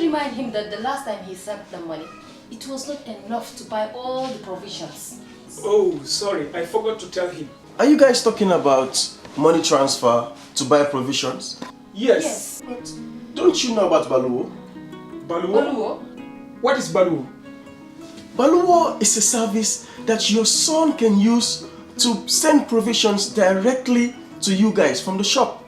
remind him that the last time he sent the money, it was not enough to buy all the provisions. Oh, sorry, I forgot to tell him. Are you guys talking about money transfer to buy provisions? Yes. But don't you know about Baloo? Baloo? What is Baloo? Baloo is a service that your son can use to send provisions directly to you guys from the shop.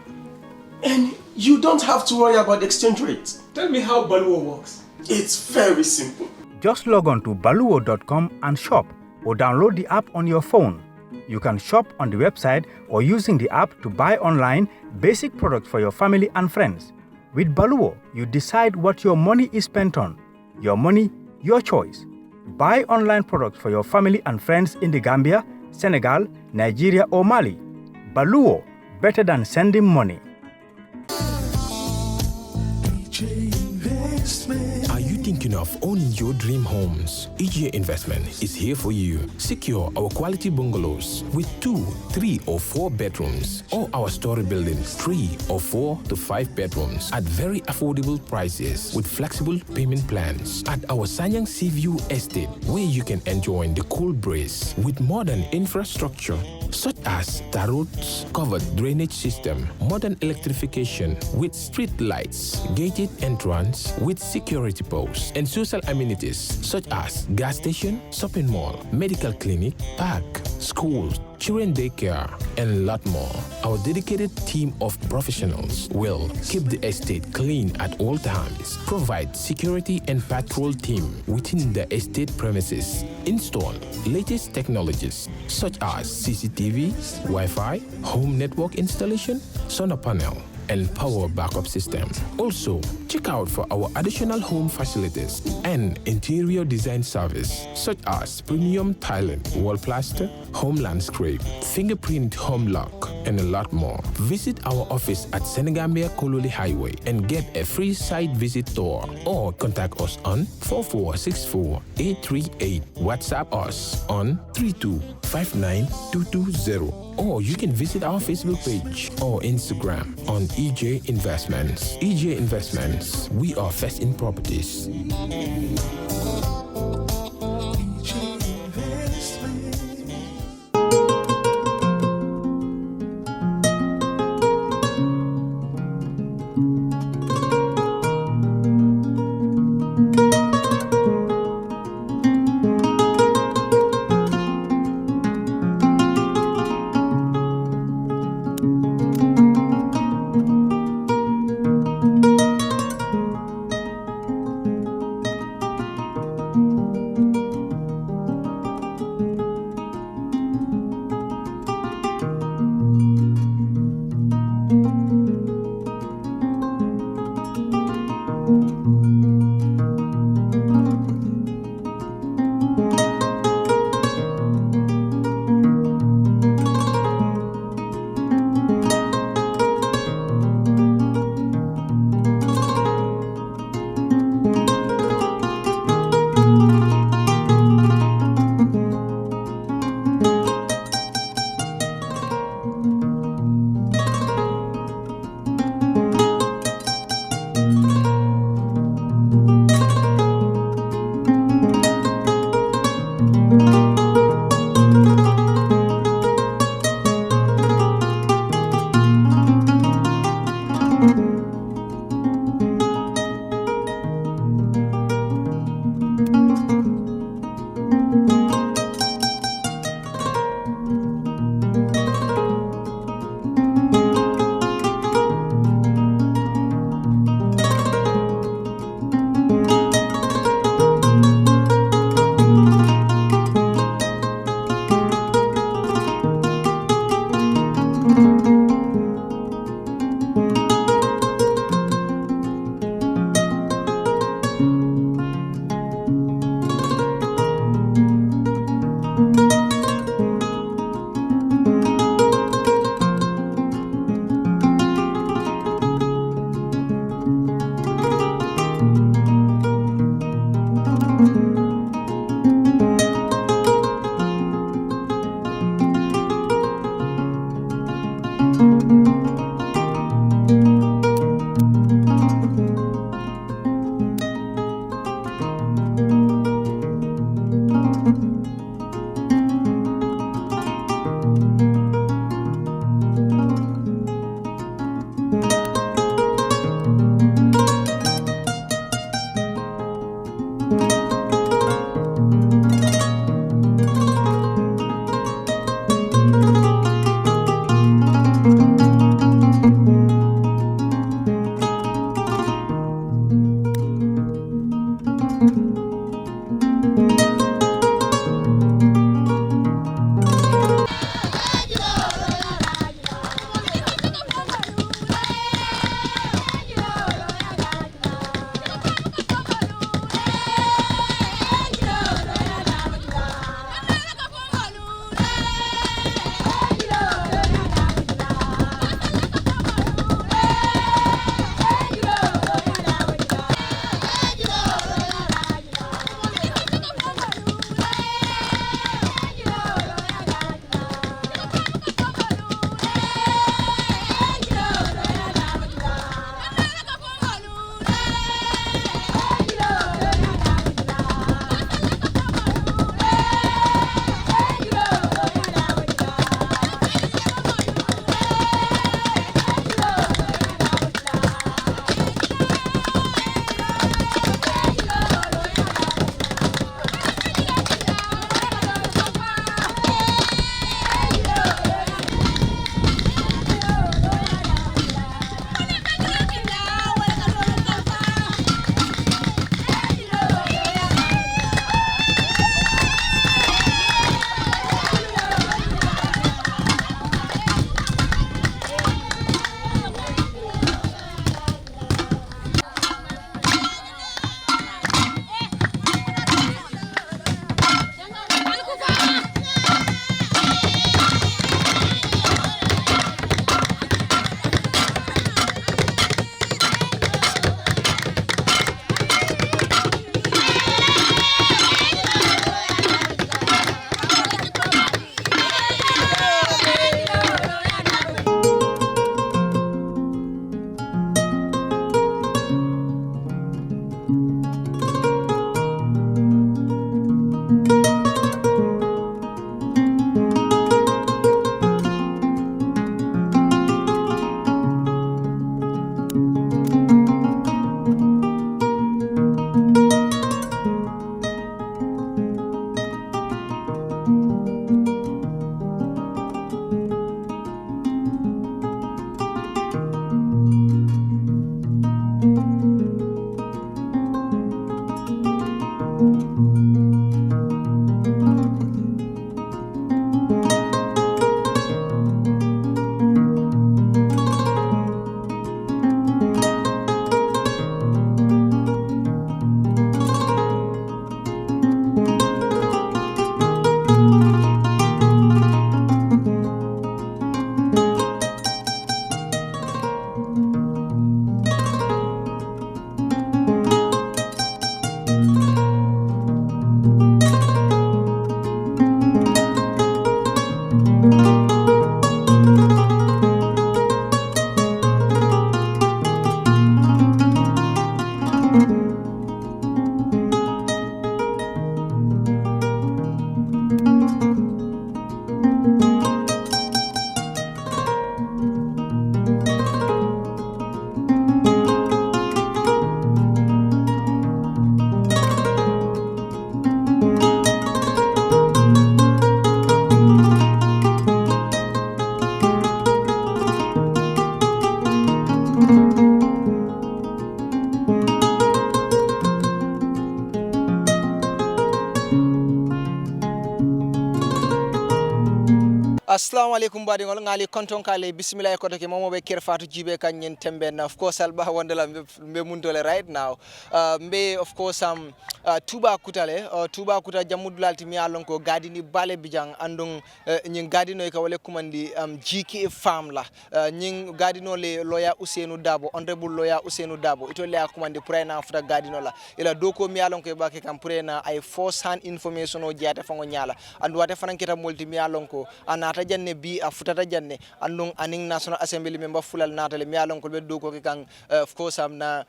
And you don't have to worry about the exchange rate. Tell me how Baloo works. It's very simple. Just log on to baloo.com and shop, or download the app on your phone. You can shop on the website or using the app to buy online basic products for your family and friends. With Baloo, you decide what your money is spent on. Your money, your choice. Buy online products for your family and friends in the Gambia, Senegal, Nigeria or Mali. Baloo, better than sending money. Are you thinking of owning your dream homes? EJ Investment is here for you. Secure our quality bungalows with 2, 3 or 4 bedrooms, or our story buildings 3 or 4 to 5 bedrooms at very affordable prices with flexible payment plans at our Sanyang Seaview Estate, where you can enjoy the cool breeze with modern infrastructure such as tar roads, covered drainage system, modern electrification with street lights, gated entrance with security posts, and social amenities such as gas station, shopping mall, medical clinic, park, schools, children daycare, and a lot more. Our dedicated team of professionals will keep the estate clean at all times, provide security and patrol team within the estate premises, install latest technologies such as CCTV, Wi-Fi, home network installation, solar panel, and power backup system. Also, check out for our additional home facilities and interior design service such as premium tiling, wall plaster, home landscape, fingerprint home lock, and a lot more. Visit our office at Senegambia Kololi Highway and get a free site visit tour, or contact us on 4464-838. WhatsApp us on 3259220. Or you can visit our Facebook page or Instagram on EJ Investments. EJ Investments, we are first in properties. assalamu alaikum baɗigol ngali konton kale bismillah ko ke momo be Kerr Fatou jibe kanyen tembe na of course alba wondala be mundole right now be of course Toubakuta Toubakuta jamudulal mi alon ko gadini bale bijang andung nyin gadino e ka wale kumandi GK farm la nyin gadino le loya Ousainou Darboe honorable loya Ousainou Darboe ito le akumandi prena futa gadino la ila doko mi alon ko ba ke kam prena ay first hand information o jata fango nyala andu wate fananketa multi mi alon ko anata janne bi a futata janne andung aning national assembly member fulal natale mi alon ko be doko ke kan of course na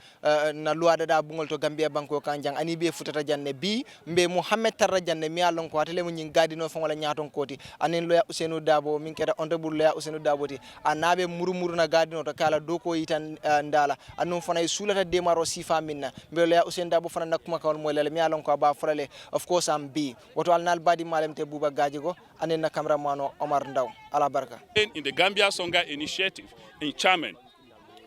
loi da bungol to Gambia banko kan jang ani be futata janne bi mbe Muhammad tarra janne mi alon ko atele mun nyin gadino fon wala nyaton koti anen loya Ousainou Darboe min keda honorable loya Ousainou Darboe ti anabe murumuru na gadino to kala doko yitan ndala anum fana sulata demaro sifa minna mbe loya Ousainou Darboe fana nakuma kawol mo lele mi alon ko ba fulale of course am bi woto alnal badi malemte buba gajigo anen na cameraman Omar Ndaw ala barka in the Gambia Songa initiative in Chairman.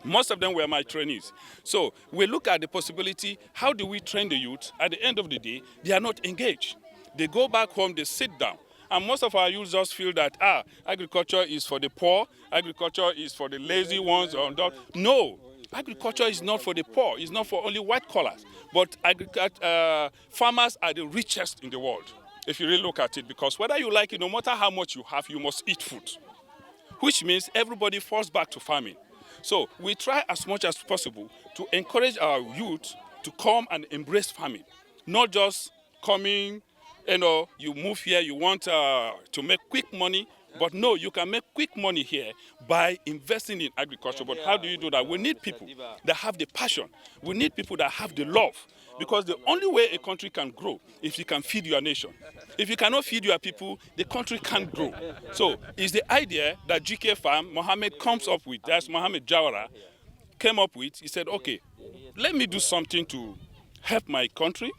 Most of them were my trainees. So we look at the possibility, how do we train the youth? At the end of the day, they are not engaged. They go back home, they sit down. And most of our youth just feel that, agriculture is for the poor, agriculture is for the lazy ones. Or not. No, agriculture is not for the poor. It's not for only white collars. But farmers are the richest in the world, if you really look at it. Because whether you like it, no matter how much you have, you must eat food. Which means everybody falls back to farming. So we try as much as possible to encourage our youth to come and embrace farming. Not just coming, you move here, you want to make quick money, but no, you can make quick money here by investing in agriculture. But how do you do that? We need people that have the passion. We need people that have the love. Because the only way a country can grow is if you can feed your nation. If you cannot feed your people, the country can't grow. So it's the idea that GK Farm, Mohammed comes up with, that's Mohammed Jawara, came up with. He said, okay, let me do something to help my country,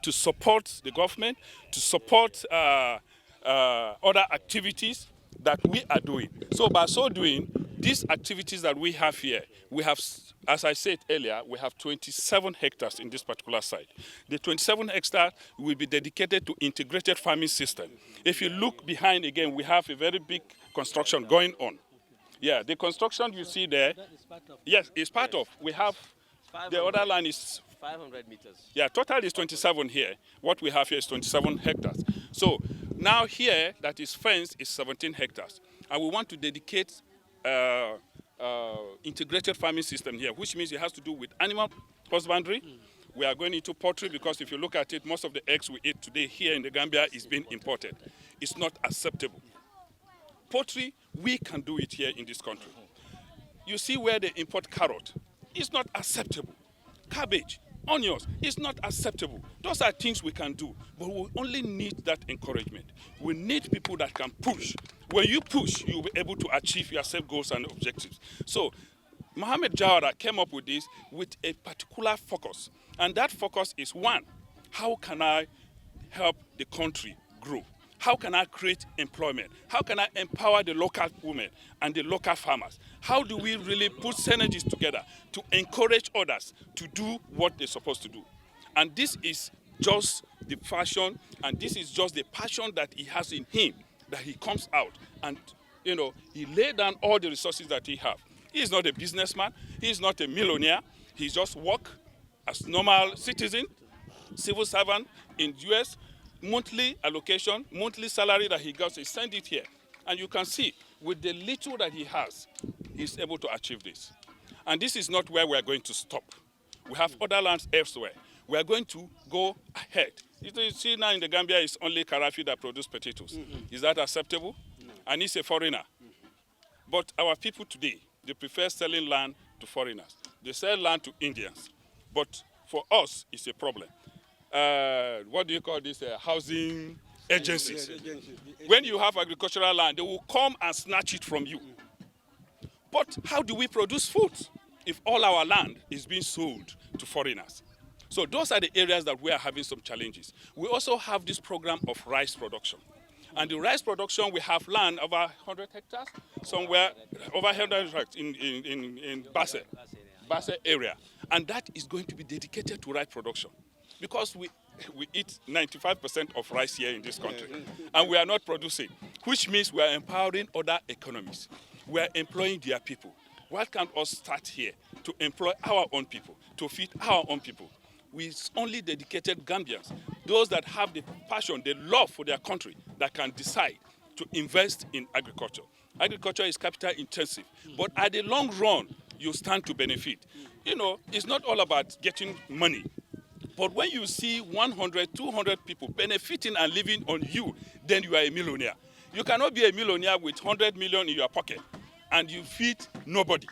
to support the government, to support other activities that we are doing. So by so doing, these activities that we have here, we have, as I said earlier, we have 27 hectares in this particular site. The 27 hectares will be dedicated to integrated farming system. If you look behind again, we have a very big construction going on. Yeah, the construction you see there, yes, it's part of. We have, the other line is 500 meters. Yeah, total is 27 here. What we have here is 27 hectares. So now here, that is fenced, is 17 hectares. And we want to dedicate integrated farming system here, which means it has to do with animal husbandry. We are going into poultry because if you look at it, most of the eggs we eat today here in the Gambia is being imported. It's not acceptable. Poultry, we can do it here in this country. You see where they import carrot. It's not acceptable. Cabbage, onions, it's not acceptable. Those are things we can do, but we only need that encouragement. We need people that can push. When you push, you'll be able to achieve your set goals and objectives. So Mohammed Jawara came up with this with a particular focus. And that focus is one, how can I help the country grow? How can I create employment? How can I empower the local women and the local farmers? How do we really put synergies together to encourage others to do what they're supposed to do? And this is just the passion, and this is just the passion that he has in him, that he comes out and, he laid down all the resources that he has. He is not a businessman. He is not a millionaire. He just works as normal citizen, civil servant in US, monthly allocation, monthly salary that he gets, he send it here. And you can see, with the little that he has, he's able to achieve this. And this is not where we're going to stop. We have other lands elsewhere. We are going to go ahead. You see now in the Gambia, it's only Karafi that produce potatoes. Is that acceptable? No. And he's a foreigner. But our people today, they prefer selling land to foreigners. They sell land to Indians. But for us, it's a problem. What do you call this? Housing agencies. When you have agricultural land, they will come and snatch it from you. But how do we produce food if all our land is being sold to foreigners? So those are the areas that we are having some challenges. We also have this program of rice production. And the rice production, we have land over 100 hectares, somewhere over 100 hectares in Basse area. And that is going to be dedicated to rice production. because we eat 95% of rice here in this country, and we are not producing, which means we are empowering other economies. We are employing their people. Why can't us start here to employ our own people, to feed our own people? We only dedicated Gambians, those that have the passion, the love for their country, that can decide to invest in agriculture. Agriculture is capital intensive, but at the long run, you stand to benefit. You know, it's not all about getting money, but when you see 100, 200 people benefiting and living on you, then you are a millionaire. You cannot be a millionaire with 100 million in your pocket and you feed nobody.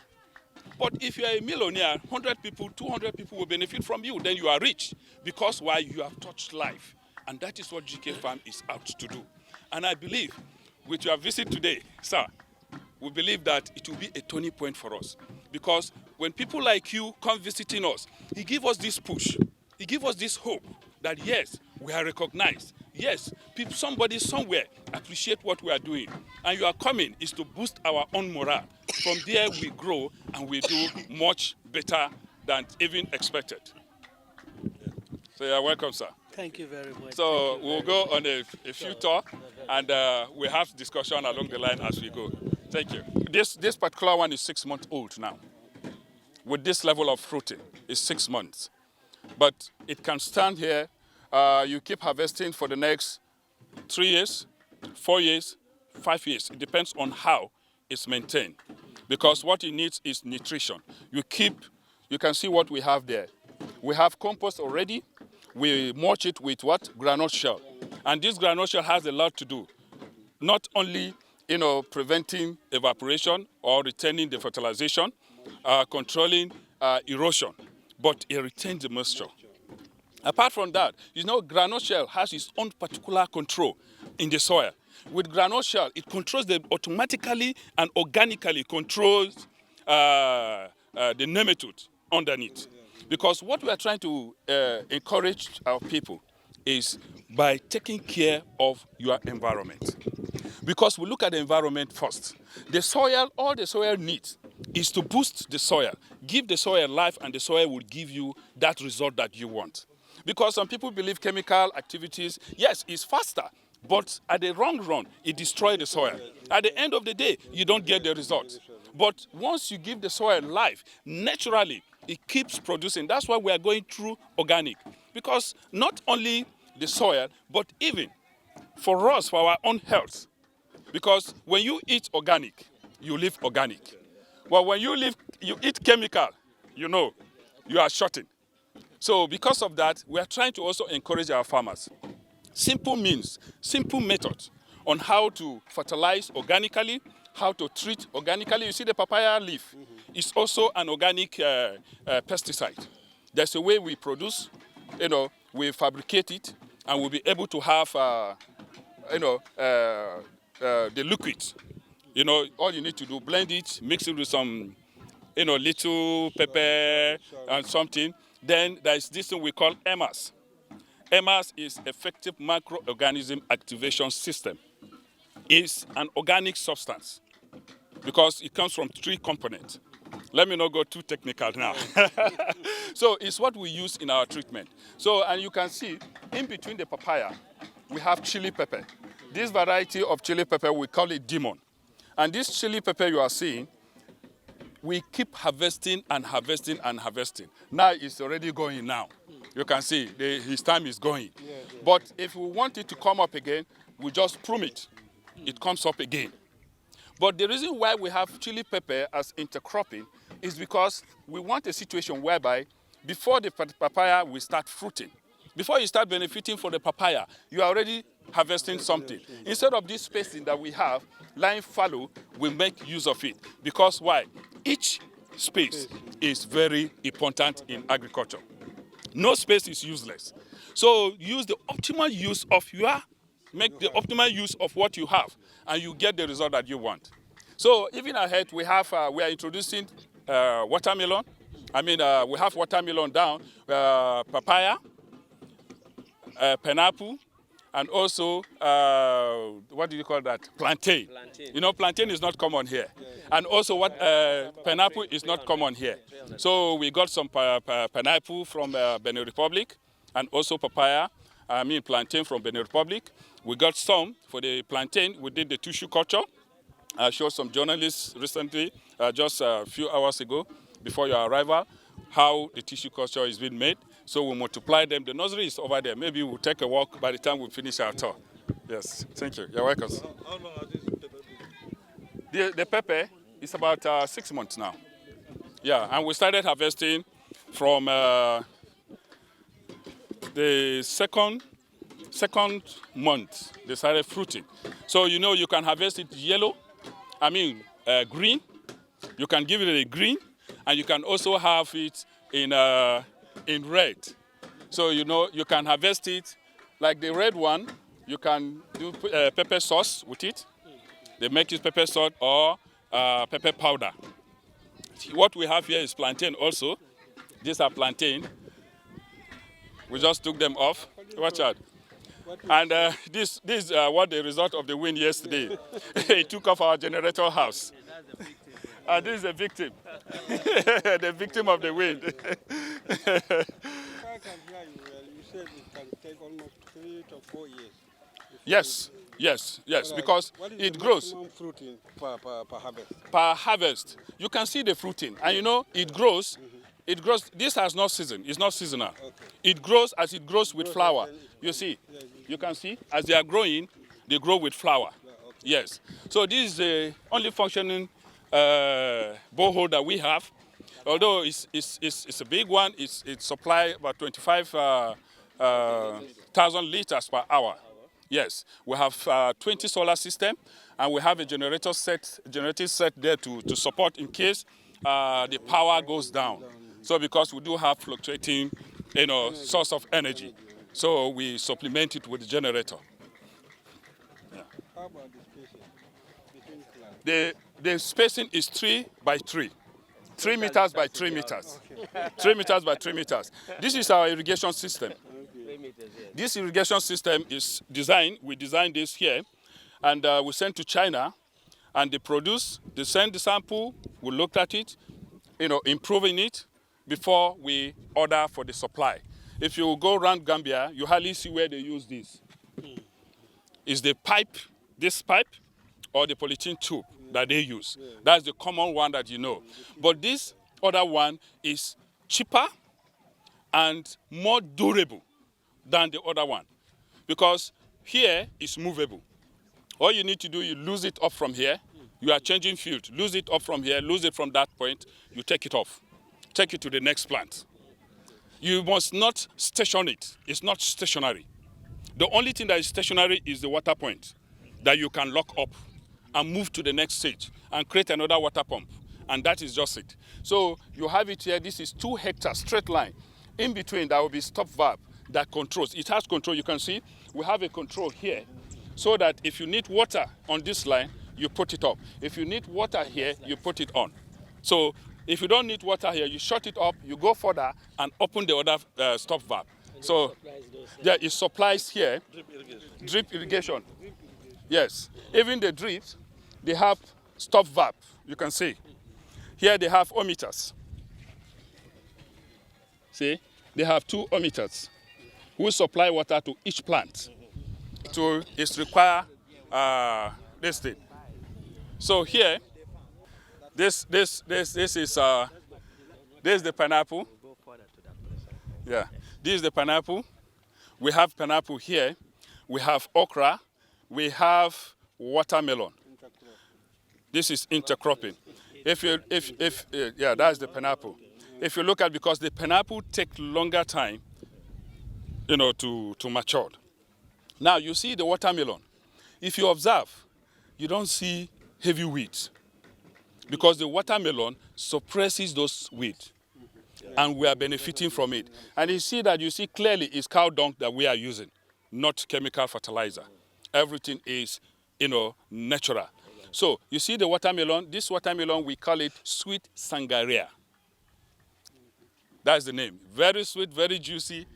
But if you are a millionaire, 100 people, 200 people will benefit from you, then you are rich. Because why? You have touched life. And that is what GK Farm is out to do. And I believe, with your visit today, sir, we believe that it will be a turning point for us. Because when people like you come visiting us, it gives us this push. It gives us this hope that, yes, we are recognized. Yes, people, somebody somewhere appreciate what we are doing. And your coming is to boost our own morale. From there, we grow and we do much better than even expected. So you're welcome, sir. Thank you very much. So we'll go on a few tours, and we have discussion along the line as we go. Thank you. This particular one is 6 months old now. With this level of fruiting, it's 6 months. But it can stand here. You keep harvesting for the next 3 years, 4 years, 5 years. It depends on how it's maintained. Because what it needs is nutrition. You can see what we have there. We have compost already. We mulch it with what? Granite shell. And this granite shell has a lot to do. Not only, preventing evaporation or retaining the fertilization, controlling erosion, but it retains the moisture. Apart from that, granite shell has its own particular control in the soil. With granite shell, it controls automatically and organically controls the nematode underneath. Because what we are trying to encourage our people is by taking care of your environment. Because we look at the environment first. The soil, all the soil needs is to boost the soil, give the soil life, and the soil will give you that result that you want. Because some people believe chemical activities, yes, it's faster, but at the long run, it destroys the soil. At the end of the day, you don't get the result. But once you give the soil life, naturally, it keeps producing. That's why we are going through organic. Because not only the soil, but even for us, for our own health. Because when you eat organic, you live organic. Well, when you eat chemical, you are shorting. So because of that, we are trying to also encourage our farmers. Simple means, simple methods on how to fertilize organically, how to treat organically. You see the papaya leaf is also an organic pesticide. There's a way we produce, we fabricate it, and we'll be able to have, the liquids. All you need to do, blend it, mix it with some, little pepper and something. Then there's this thing we call EMAS. EMAS is Effective Microorganism Activation System. It's an organic substance because it comes from 3 components. Let me not go too technical now. So it's what we use in our treatment. So, and you can see in between the papaya, we have chili pepper. This variety of chili pepper, we call it Demon. And this chili pepper you are seeing, we keep harvesting and harvesting and harvesting. Now it's already going now. You can see his time is going. But if we want it to come up again, we just prune it. It comes up again. But the reason why we have chili pepper as intercropping is because we want a situation whereby before the papaya will start fruiting, before you start benefiting from the papaya, you are already harvesting something. Instead of this spacing that we have, lying fallow will make use of it. Because why? Each space is very important in agriculture. No space is useless. So use the optimal use of make the optimal use of what you have, and you get the result that you want. So even ahead, we are introducing watermelon. We have watermelon down, papaya, pineapple, and also, what do you call that? Plantain. Plantain is not common here. And also pineapple is not common here. So we got some pineapple from Benin Republic, and also papaya, plantain from Benin Republic. We got some for the plantain. We did the tissue culture. I showed some journalists recently, just a few hours ago, before your arrival, how the tissue culture is being made. So we multiply them. The nursery is over there. Maybe we'll take a walk by the time we finish our tour. Yes, thank you. You're welcome. How long has this pepper been? The pepper is about 6 months now. Yeah, and we started harvesting from the second month. They started fruiting. So you can harvest it yellow, green. You can give it a green, and you can also have it in red. So you can harvest it like the red one. You can do pepper sauce with it. They make it pepper sauce or pepper powder. What we have here is plantain also. These are plantain. We just took them off. Watch out. And this is what the result of the wind yesterday. It took off our generator house. This is a victim. The victim of the wind. If I can hear you well, you said it can take almost 3 to 4 years. Yes, Right. because What is it the grows. maximum fruiting per harvest? Per harvest, you can see the fruiting, and it grows. It grows. This has no season. It's not seasonal. Okay. It grows as it grows with flower. You see, you can see as they are growing, they grow with flower. Okay. Yes. So this is the only functioning borehole that we have. Although it's a big one, it supplies about 25,000 liters per hour. Yes, we have 20 solar system, and we have a generating set there to support in case the power goes down. So because we do have fluctuating, source of energy, so we supplement it with the generator. How about the spacing between plants? The spacing is 3 by 3. 3 meters by 3 meters. 3 meters by 3 meters. This is our irrigation system. This irrigation system is designed, we designed this here, and we sent to China, and they send the sample, we looked at it, improving it before we order for the supply. If you go around Gambia, you hardly see where they use this. Is the pipe, this pipe, or the polythene tube that they use. That's the common one that you know. But this other one is cheaper and more durable than the other one, because here is movable. All you need to do, you lose it up from here. You are changing field. Lose it up from here, lose it from that point. You take it off. Take it to the next plant. You must not station it. It's not stationary. The only thing that is stationary is the water point that you can lock up and move to the next stage and create another water pump. And that is just it. So you have it here. This is 2 hectares straight line. In between, there will be stop valve that controls. It has control. You can see we have a control here, so that if you need water on this line, you put it up. If you need water here, you put it on. So if you don't need water here, you shut it up, you go further and open the other stop valve. So yeah, it supplies here. Drip irrigation. Yes. Even the drips, they have stop valve. You can see. Here they have ohmmeters. See? They have 2 ohmmeters who supply water to each plant. So it's require this thing. So here, this is the pineapple. Yeah, this is the pineapple. We have pineapple here. We have okra. We have watermelon. This is intercropping. Yeah, that's the pineapple. If you look at, because the pineapple take longer time, to mature. Now you see the watermelon. If you observe, you don't see heavy weeds, because the watermelon suppresses those weeds, and we are benefiting from it. And you see clearly it's cow dung that we are using, not chemical fertilizer. Everything is, natural. So you see the watermelon. This watermelon, we call it sweet sangaria. That's the name. Very sweet, very juicy,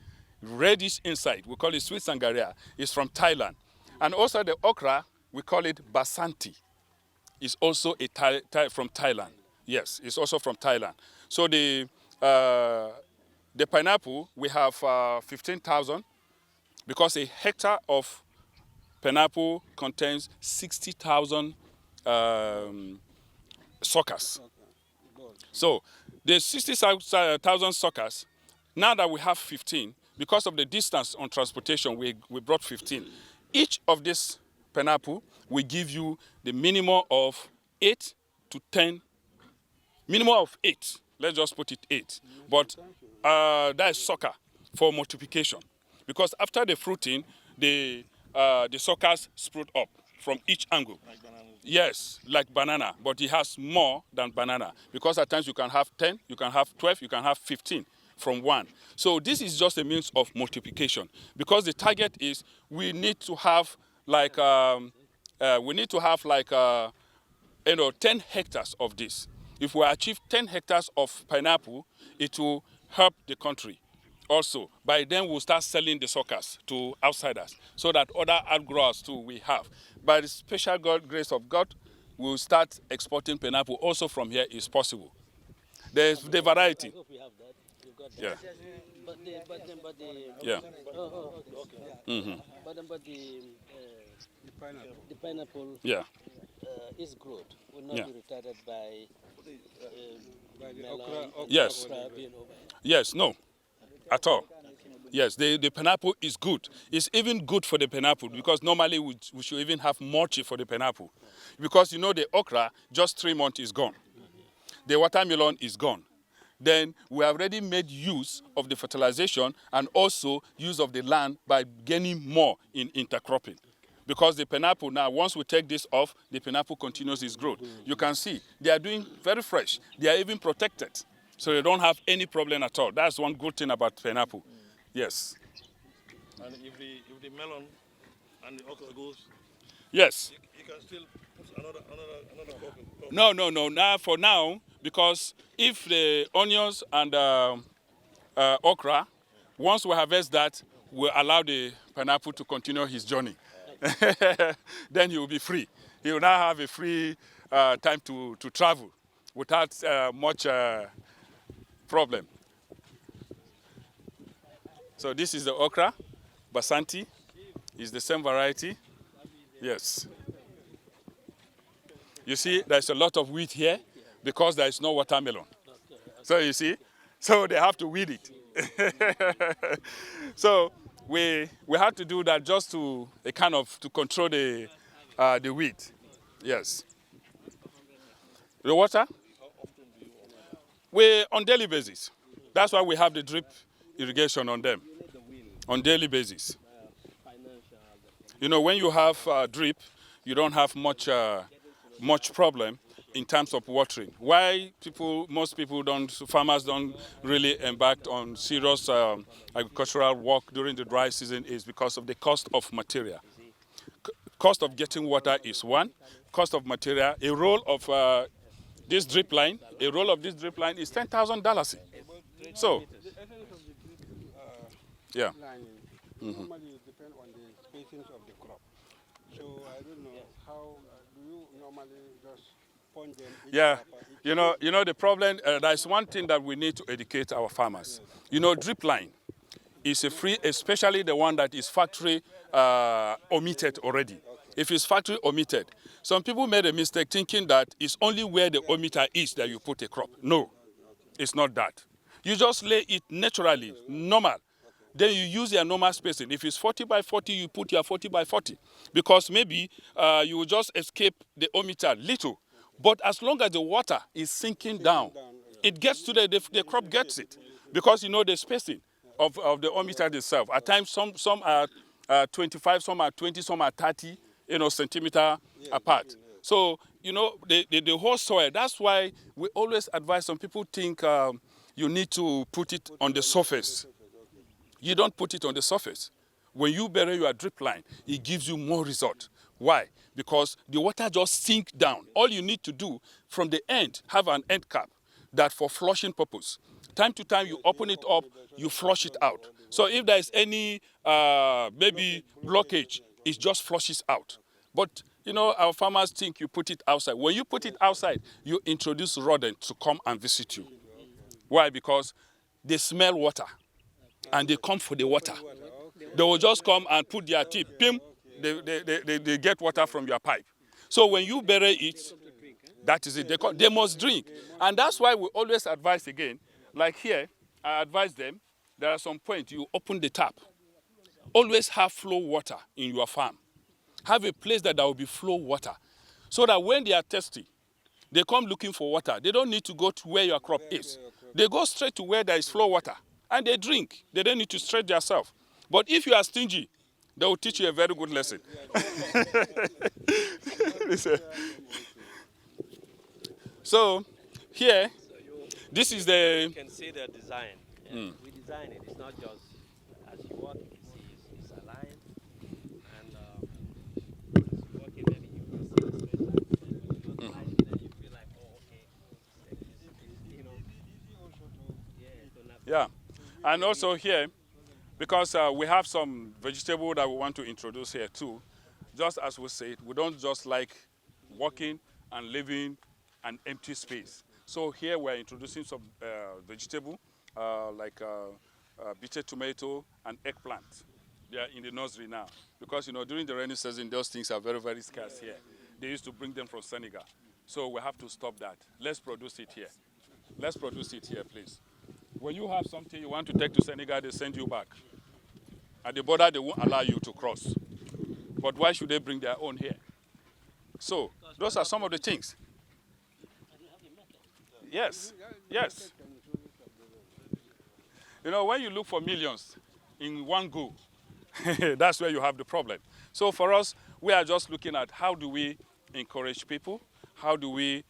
reddish inside. We call it sweet sangaria. It's from Thailand. And also the okra, we call it basanti. It's also from Thailand. Yes, it's also from Thailand. So the The pineapple, we have 15,000 because a hectare of pineapple contains 60,000 suckers. So the 60,000 suckers, now that we have 15, because of the distance on transportation, we brought 15. Each of this pineapple will give you the minimum of 8 to 10, minimum of 8. Let's just put it 8. But that is sucker for multiplication. Because after the fruiting, the suckers sprout up from each angle. Like bananas. Yes, like banana, but it has more than banana. Because at times you can have 10, you can have 12, you can have 15 from one. So this is just a means of multiplication. Because the target is we need to have like 10 hectares of this. If we achieve 10 hectares of pineapple, it will help the country. Also, by then we'll start selling the suckers to outsiders so that other outgrowers too we have. By the special grace of God, we'll start exporting pineapple also from here is possible. There's the variety. I hope we have that. You've got that. Yeah. But the Yeah. okay. But the pineapple Yeah. is growth. Will not Yeah. be retarded by the melon, Yes. okra being over. Yes, no, at all. Yes, the pineapple is good. It's even good for the pineapple because normally we should even have mulch for the pineapple. Because you know the okra, just 3 months is gone. The watermelon is gone. Then we have already made use of the fertilization and also use of the land by gaining more in intercropping. Because the pineapple now, once we take this off, the pineapple continues its growth. You can see they are doing very fresh. They are even protected. So they don't have any problem at all. That's one good thing about pineapple. Yes. And if the melon and the okra goes, Yes. you can still put another crop. No. Now for now, because if the onions and okra, once we harvest that, we'll allow the pineapple to continue his journey. Then he will be free. He will now have a free time to travel without much problem. So this is the okra, Basanti. It's the same variety. Yes. You see, there's a lot of wheat here because there is no watermelon. So you see, so they have to weed it. So we had to do that just to to control the weed. Yes. The water? We on daily basis. That's why we have the drip irrigation on them on daily basis. You know, when you have drip, you don't have much problem in terms of watering. Why most farmers don't really embark on serious agricultural work during the dry season is because of the cost of material. Cost of getting water is one. Cost of material, a roll of this drip line is $10,000. So, yeah. Normally it depends on the spacing of the crop. So I don't know how do you normally just point them? Yeah, you know the problem. There's one thing that we need to educate our farmers. You know, drip line is a free, especially the one that is factory omitted already. If it's factory omitted, some people made a mistake thinking that it's only where the omitter is that you put a crop. No, it's not that. You just lay it naturally, normal. Then you use your normal spacing. If it's 40 by 40, you put your 40 by 40. Because maybe you will just escape the omitter little. But as long as the water is sinking down, it gets to the crop gets it. Because you know the spacing of the omitter itself. At times some are 25, some are 20, some are 30, centimeter apart. So, you know, the whole soil, that's why we always advise some people think you need to put it on the surface. You don't put it on the surface. When you bury your drip line, it gives you more result. Why? Because the water just sinks down. All you need to do from the end, have an end cap that for flushing purpose. Time to time, you open it up, you flush it out. So if there is any maybe blockage, it just flushes out. But you know, our farmers think you put it outside. When you put it outside, you introduce rodents to come and visit you. Why? Because they smell water and they come for the water. They will just come and put their teeth, pim, they get water from your pipe. So when you bury it, that is it. They must drink. And that's why we always advise again, like here, I advise them, there are some points you open the tap. Always have flow water in your farm. Have a place that there will be flow water. So that when they are thirsty, they come looking for water. They don't need to go to where your crop is. They go straight to where there is flow water. And they drink. They don't need to stretch themselves. But if you are stingy, they will teach you a very good lesson. So here, this is the... You can see the design. Yeah. We design it. It's not just as you walk, you see it's aligned. And as you walk in, maybe you can see the space like and you feel like, oh, okay. You know, yeah. And also here, because we have some vegetable that we want to introduce here too, just as we said, we don't just like walking and living an empty space. So here we're introducing some vegetable like bitter tomato and eggplant. They are in the nursery now. Because, you know, during the rainy season, those things are very, very scarce here. They used to bring them from Senegal. So we have to stop that. Let's produce it here. Let's produce it here, please. When you have something you want to take to Senegal, they send you back. At the border, they won't allow you to cross. But why should they bring their own here? So, those are some of the things. Yes, yes. You know, when you look for millions in one go, that's where you have the problem. So for us, we are just looking at how do we encourage people, how do we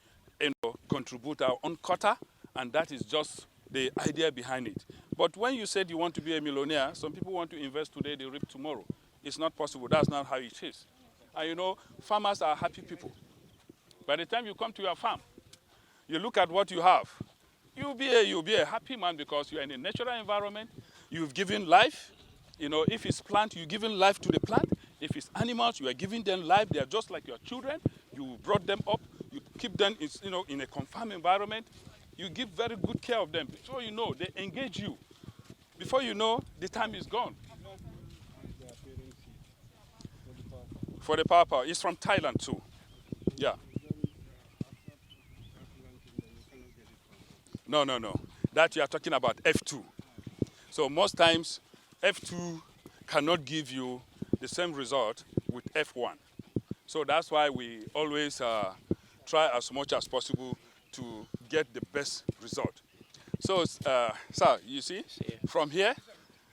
contribute our own quota, and that is just the idea behind it. But when you said you want to be a millionaire, some people want to invest today, they reap tomorrow. It's not possible. That's not how it is. And you know, farmers are happy people. By the time you come to your farm, you look at what you have. You'll be a happy man because you're in a natural environment. You've given life. You know, if it's plant, you've given life to the plant. If it's animals, you are giving them life. They are just like your children. You brought them up. You keep them, in a confined environment. You give very good care of them. Before you know, they engage you. Before you know, the time is gone. For the pawpaw, it's from Thailand too. Yeah. No. That you are talking about F2. So most times, F2 cannot give you the same result with F1. So that's why we always try as much as possible to get the best result. So, sir, you see, from here,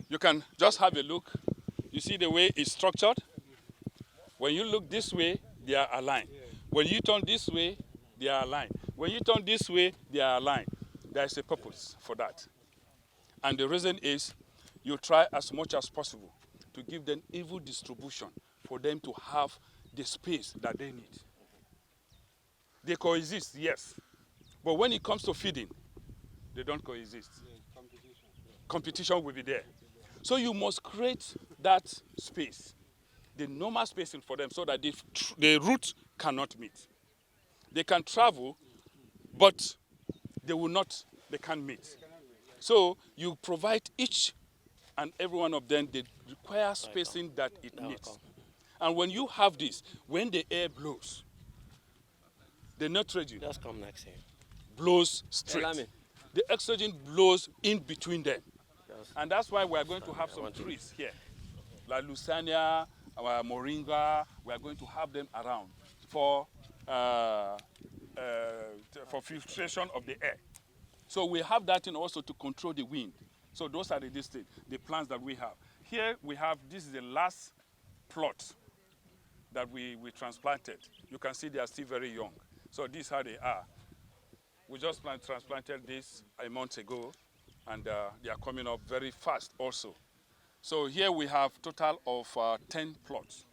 you can just have a look. You see the way it's structured? When you look this way, they are aligned. When you turn this way, they are aligned. When you turn this way, they are aligned. There is a purpose for that. And the reason is you try as much as possible to give them equal distribution for them to have the space that they need. They coexist, yes. But when it comes to feeding, they don't coexist. Competition will be there. So you must create that space, the normal spacing for them so that the route cannot meet. They can travel, but they can't meet. So you provide each and every one of them the required spacing that it needs. And when you have this, when the air blows, the nitrogen blows straight. The oxygen blows in between them. And that's why we are going to have some trees here. Like Lusania, our Moringa, we are going to have them around for filtration of the air. So we have that in also to control the wind. So those are the plants that we have. Here we have, this is the last plot that we transplanted. You can see they are still very young. So this is how they are. We just transplanted this a month ago, and they are coming up very fast also. So here we have total of 10 plots,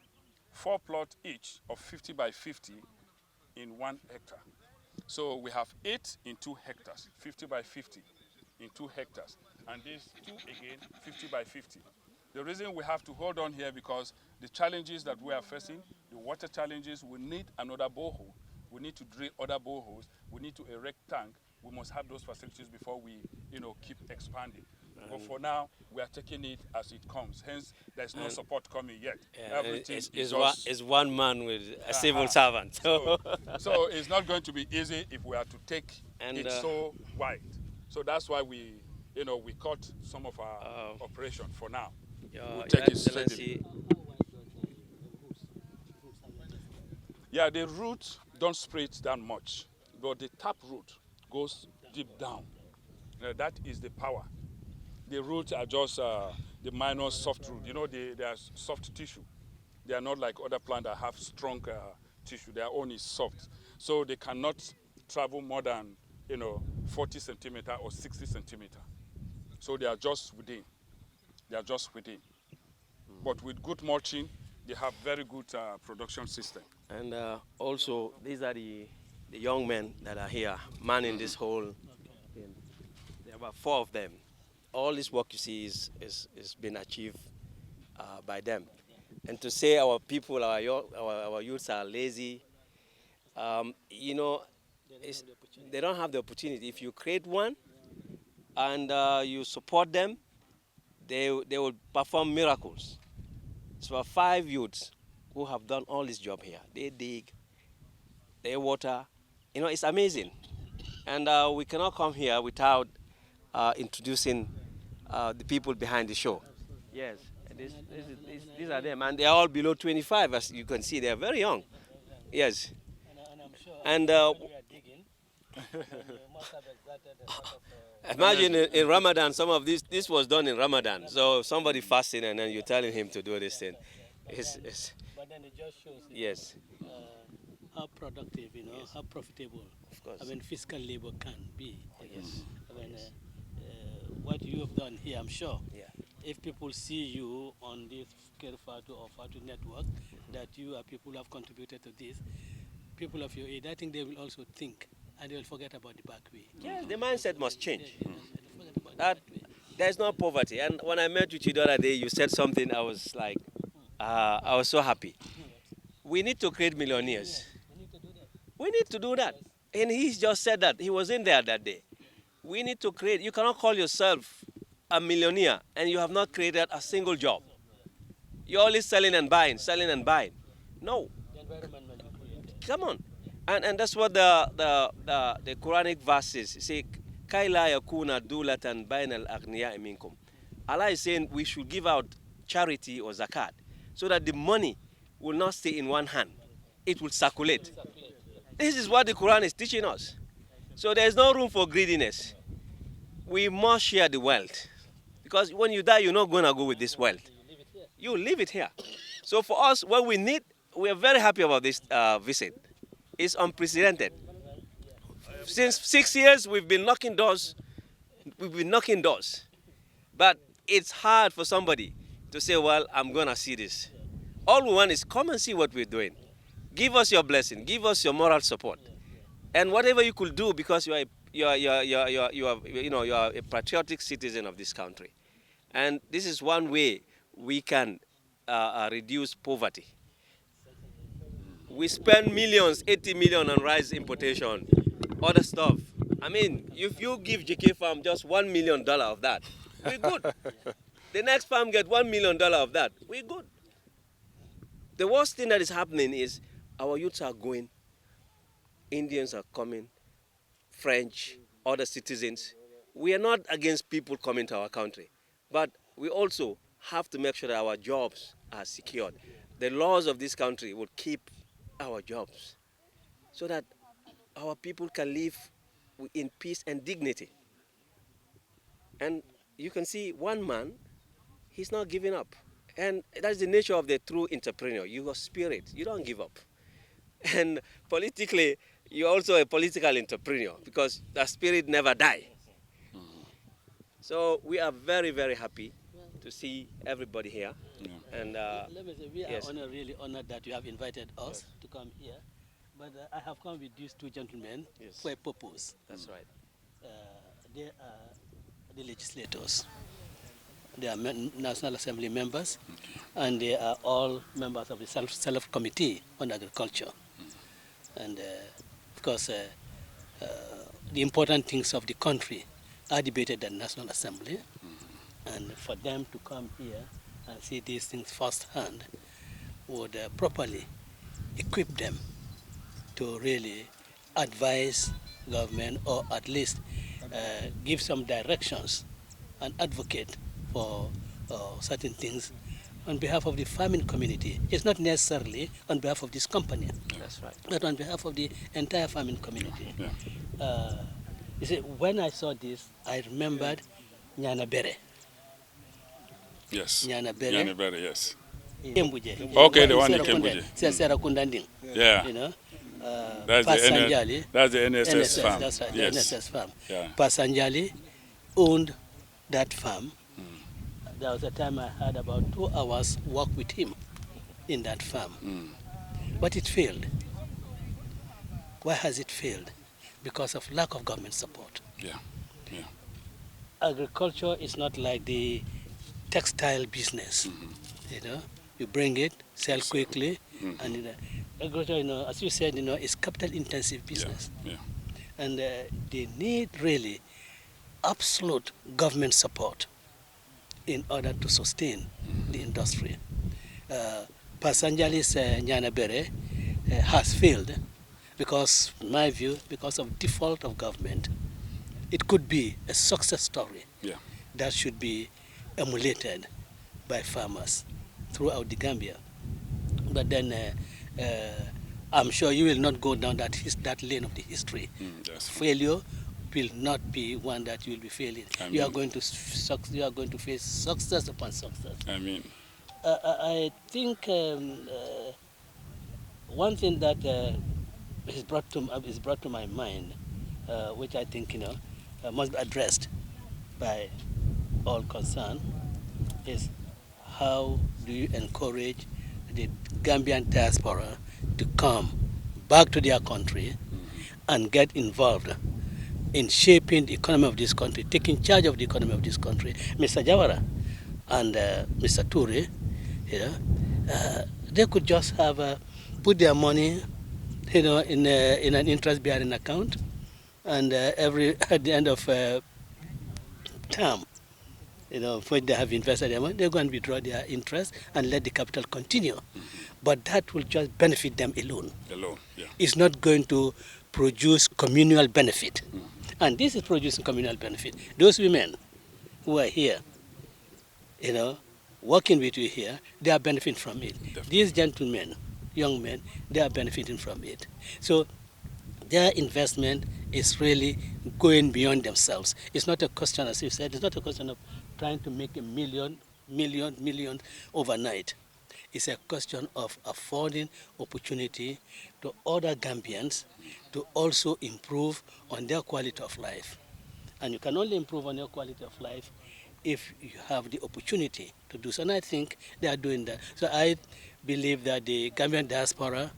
4 plots each of 50 by 50 in 1 hectare. So we have 8 in 2 hectares, 50 by 50 in 2 hectares. And these 2 again, 50 by 50. The reason we have to hold on here because the challenges that we are facing, the water challenges, we need another borehole. We need to drill other boreholes. We need to erect tank we must have those facilities before we, keep expanding. But for now, we are taking it as it comes. Hence, there's no support coming yet. Everything is one man with a civil servant. So it's not going to be easy if we are to take it so wide. So that's why we cut some of our operation for now. We'll take it steadily. Yeah, the roots don't spread that much, but the tap root goes deep down. That is the power. The roots are just the minor soft root. They are soft tissue. They are not like other plants that have strong tissue. Their own is soft. So they cannot travel more than 40 centimeter or 60 centimeter. So they are just within. But with good mulching, they have very good production system. And also, these are the young men that are here manning this whole thing. There are about 4 of them. All this work you see is been achieved by them. And to say our people, our youths are lazy, they don't have the opportunity. If you create one and you support them, they will perform miracles. So 5 youths who have done all this job here. They dig, they water. It's amazing. And we cannot come here without introducing the people behind the show. Yes, these are them, and they are all below 25, as you can see. They are very young. Yes. And imagine in Ramadan, some of this was done in Ramadan. So somebody fasting and then you're telling him to do this thing. But then it just shows yes. How productive, how profitable, of course, physical labor can be. Yes. What you have done here, I'm sure, if people see you on this Kerr Fatou or Fatou network, that you are people who have contributed to this, people of your age, I think they will also think and they will forget about the back way. Yes, the mindset must change. There's no poverty. And when I met with you the other day, you said something, I was like, I was so happy. We need to create millionaires. We need to do that. And he just said that. He was in there that day. We need to create. You cannot call yourself a millionaire and you have not created a single job. You're only selling and buying. No. Come on. And that's what the Quranic verses say. Kaila yakuna dulatan bainal aghniya minkum. Allah is saying we should give out charity or zakat so that the money will not stay in one hand. It will circulate. This is what the Quran is teaching us. So there is no room for greediness. We must share the wealth. Because when you die, you're not going to go with this wealth. You leave it here. So for us, what we need, we are very happy about this visit. It's unprecedented. Since 6 years, we've been knocking doors. But it's hard for somebody to say, well, I'm going to see this. All we want is come and see what we're doing. Give us your blessing. Give us your moral support. And whatever you could do, because you are a patriotic citizen of this country. And this is one way we can reduce poverty. We spend millions, 80 million on rice importation, other stuff. I mean, if you give JK Farm just $1 million of that, we're good. The next farm get $1 million of that, we're good. The worst thing that is happening is our youths are going, Indians are coming, French, other citizens. We are not against people coming to our country, but we also have to make sure that our jobs are secured. The laws of this country will keep our jobs so that our people can live in peace and dignity. And you can see one man, he's not giving up. And that's the nature of the true entrepreneur. You have spirit, you don't give up. And politically, you're also a political entrepreneur because the spirit never dies. So we are very, very happy to see everybody here. Yeah. And let me say, we are really honored that you have invited us to come here. But I have come with these 2 gentlemen for a purpose. That's right. They are the legislators. They are National Assembly members, and they are all members of the Select Committee on Agriculture. And of course, the important things of the country are debated at National Assembly, and for them to come here and see these things firsthand would properly equip them to really advise government, or at least give some directions and advocate for certain things on behalf of the farming community. It's not necessarily on behalf of this company. That's right. But on behalf of the entire farming community. Yeah. You see, when I saw this, I remembered Nyana Bere. Yes. Nyana Bere. Nyana Bere, yes. Kembuje. Okay, the one in Kembuje. Serakunda Nding. Yeah. You know, That's Pasanjali. that's the NSS farm. That's right, Yes. the NSS farm. Yeah. Pasanjali owned that farm. There was a time I had about 2 hours work with him in that farm. But it failed. Why has it failed? Because of lack of government support. Yeah. Yeah. Agriculture is not like the textile business. You know, you bring it, sell quickly, and agriculture, you know, as you said, you know, is capital-intensive business. Yeah. And they need really absolute government support in order to sustain the industry. Pasanjali's Nyana Bere has failed because, in my view, because of default of government. It could be a success story that should be emulated by farmers throughout the Gambia. But then I'm sure you will not go down that lane of the history. Failure will not be one that you will be failing. You are going to face success upon success. I mean, I think one thing that is brought to my mind, which I think must be addressed by all concerned, is how do you encourage the Gambian diaspora to come back to their country and get involved in shaping the economy of this country, taking charge of the economy of this country. Mr. Jawara and Mr. Ture, they could just have put their money, in an interest-bearing account, and at the end of term, when they have invested their money, they're going to withdraw their interest and let the capital continue. But that will just benefit them alone. It's not going to produce communal benefit. And this is producing communal benefit. Those women who are here, working with you here, they are benefiting from it. These gentlemen, young men, they are benefiting from it. So their investment is really going beyond themselves. It's not a question, as you said, it's not a question of trying to make a million overnight. It's a question of affording opportunity to other Gambians to also improve on their quality of life. And you can only improve on your quality of life if you have the opportunity to do so. And I think they are doing that. So I believe that the Gambian diaspora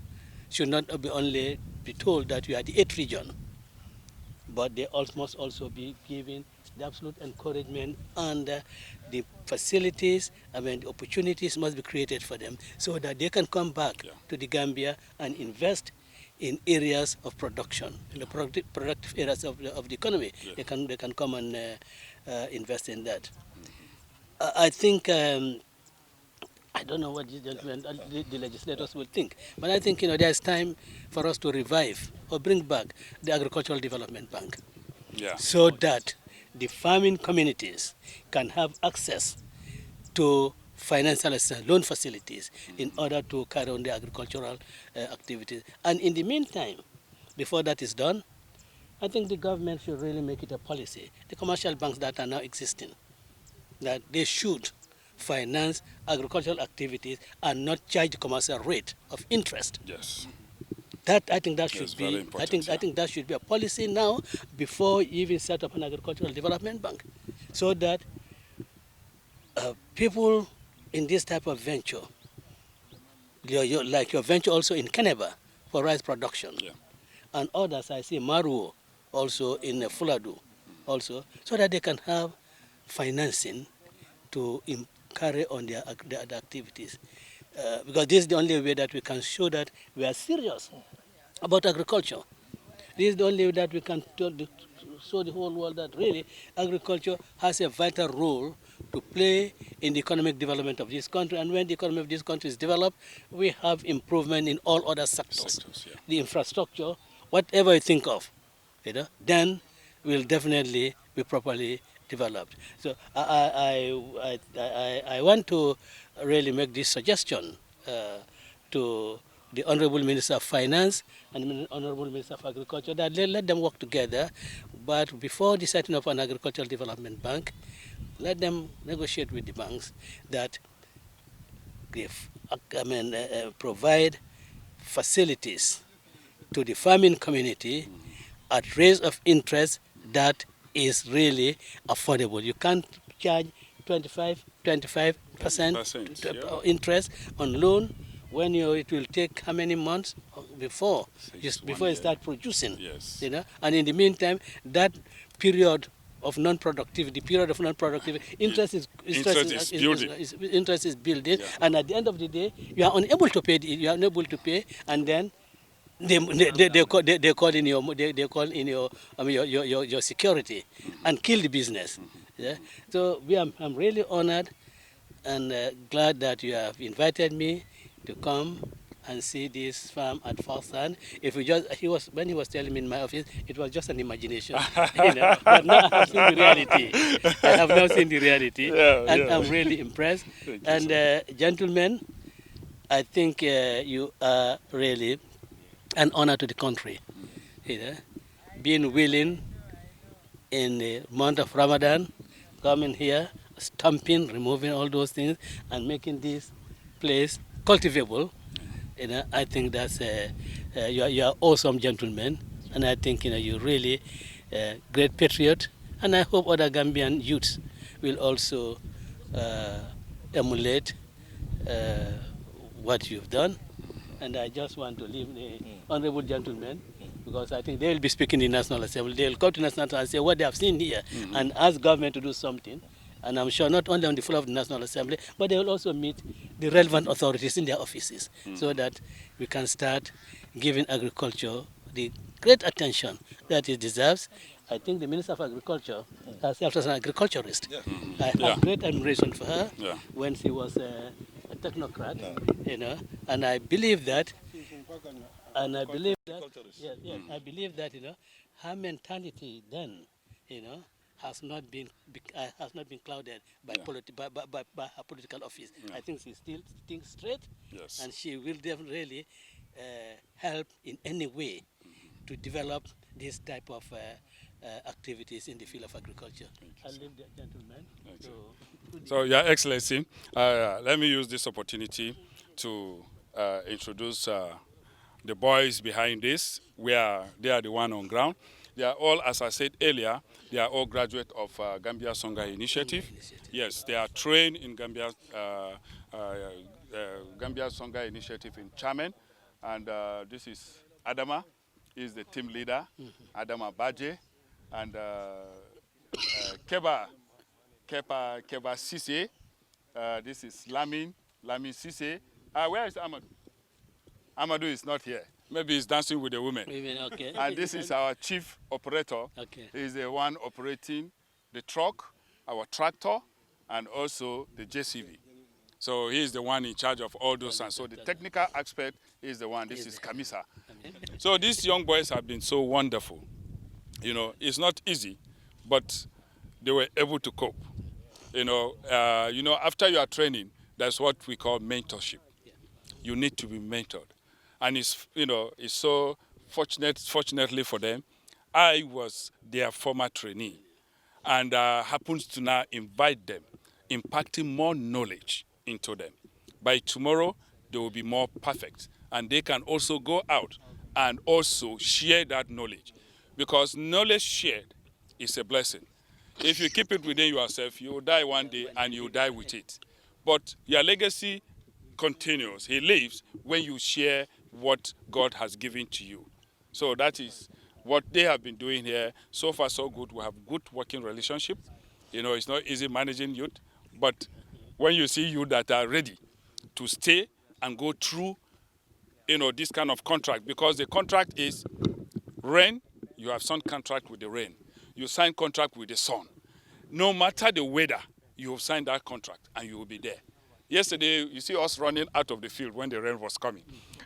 should not only be told that we are the 8th region, but they must also be given the absolute encouragement and the facilities, the opportunities must be created for them so that they can come back to the Gambia and invest in areas of production, in the productive areas of the economy. They can come and invest in that. I think, I don't know what the legislators will think, but I think there's time for us to revive or bring back the Agricultural Development Bank, so that the farming communities can have access to financial assistance, loan facilities, in order to carry on the agricultural activities. And in the meantime, before that is done, I think the government should really make it a policy. The commercial banks that are now existing, that they should finance agricultural activities and not charge the commercial rate of interest. Yes. I think that should be. I think that should be a policy now before you even set up an agricultural development bank, so that people in this type of venture, like your venture also in Keneba for rice production, and others I see Maruo also in Fuladu, also, so that they can have financing to carry on their activities. Because this is the only way that we can show that we are serious about agriculture. This is the only way that we can show the whole world that really agriculture has a vital role to play in the economic development of this country. And when the economy of this country is developed, we have improvement in all other sectors. The infrastructure, whatever you think of, then will definitely be properly developed. So I want to really make this suggestion to the Honorable Minister of Finance and the Honorable Minister of Agriculture that let them work together, but before the setting up an agricultural development bank, let them negotiate with the banks that provide facilities to the farming community at rates of interest that is really affordable. You can't charge 25% interest on loan when it will take how many months before you start producing. Yes. And in the meantime, that period of non-productivity, interest is building, Yeah. and at the end of the day, you are unable to pay. And then they call in your security and kill the business. Yeah? So I'm really honored and glad that you have invited me to come and see this farm at first hand. When he was telling me in my office, it was just an imagination. But now I have seen the reality. And I'm really impressed. And gentlemen, I think you are really an honor to the country. Being willing in the month of Ramadan, coming here, stamping, removing all those things, and making this place cultivable. I think that's you are awesome gentlemen, and I think you're really great patriot, and I hope other Gambian youths will also emulate what you've done. And I just want to leave the honorable gentlemen, because I think they will be speaking in the National Assembly. They will come to the National Assembly and say what they have seen here and ask government to do something. And I'm sure not only on the floor of the National Assembly, but they will also meet the relevant authorities in their offices so that we can start giving agriculture the great attention that it deserves. I think the Minister of Agriculture herself as an agriculturist. I have great admiration for her when she was a technocrat, and I believe that, I believe that, her mentality then, has not been clouded by her political office. I think she still thinks straight, and she will definitely help in any way to develop this type of activities in the field of agriculture. I'll leave the gentleman. So, Your Excellency, let me use this opportunity to introduce the boys behind this. They are the one on ground. They are all, as I said earlier, they are all graduates of Gambia Songa Initiative. Yes, they are trained in Gambia Songa Initiative in Chairman. And this is Adama, he is the team leader, Adama Baje, and Keba Sise. This is Lamin Sise. Where is Amadou? Amadou is not here. Maybe he's dancing with the women. Okay. And this is our chief operator. Okay. He's the one operating the truck, our tractor, and also the JCB. So he is the one in charge of all those things. So the technical aspect is the one. This is Kamisa. So these young boys have been so wonderful. It's not easy, but they were able to cope. After your training, that's what we call mentorship. You need to be mentored. And it's so fortunately for them, I was their former trainee and happens to now invite them, impacting more knowledge into them. By tomorrow, they will be more perfect. And they can also go out and also share that knowledge. Because knowledge shared is a blessing. If you keep it within yourself, you will die one day and you will die with it. But your legacy continues. He lives when you share what God has given to you. So that is what they have been doing here. So far, so good. We have good working relationship. It's not easy managing youth, but when you see youth that are ready to stay and go through, this kind of contract, because the contract is Rain, you have signed contract with the rain. You sign contract with the sun. No matter the weather, you have signed that contract and you will be there. Yesterday, you see us running out of the field when the rain was coming.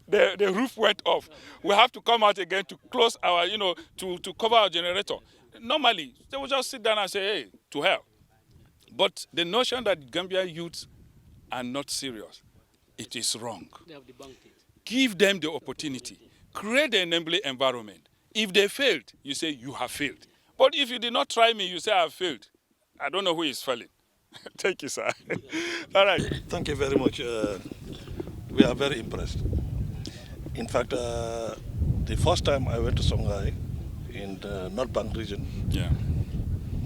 The roof went off. We have to come out again to close our, to cover our generator. Normally, they will just sit down and say, hey, to hell. But the notion that Gambian youths are not serious, it is wrong. They have debunked it. Give them the opportunity. Create an enabling environment. If they failed, you say you have failed. But if you did not try me, you say I have failed. I don't know who is failing. Thank you, sir. All right. Thank you very much. We are very impressed. In fact, the first time I went to Songhai in the North Bank region,